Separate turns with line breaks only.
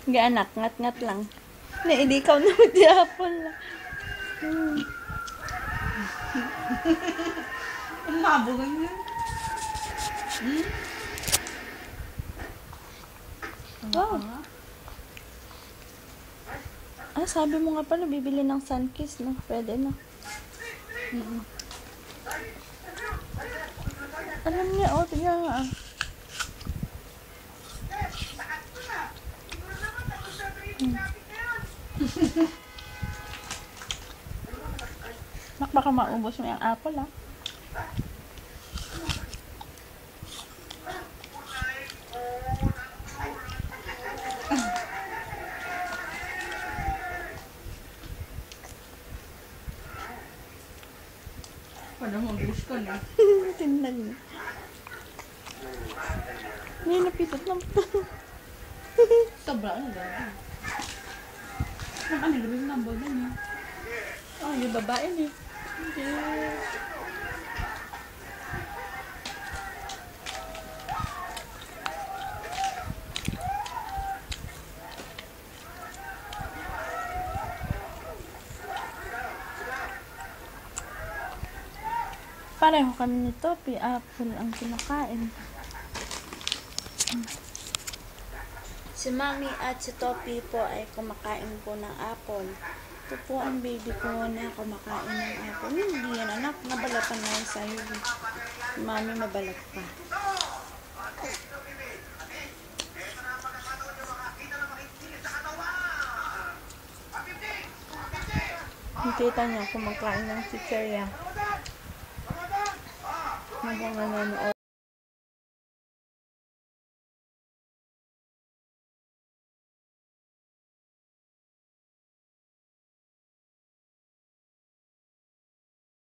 Hindi anak, ngat-ngat lang. Hindi ikaw na mag-diapon lang.
Ang mabugan yun.
Wow. Sabi mo nga pala, bibili ng Sunkiss, no? Pwede na. Alam niya, tignan nga. Baka maubos mo yung apple,
Parang mag-wish ko na.
Tinlag na. Hindi, napitot na.
Sobra, ano gano'n? Nakanagrin na ba na niya?
Yung babae niya. Pareho kami nito, apple ang kinakain. Si Mami at si Topi po ay kumakain po ng apple. Ito po ang baby ko na kumakain ng apple. Hindi yan anak, nabalatan na yan sa'yo. Si Mami mabalat pa. Nakita niya kumakain ng chichirya. Habang nanonood.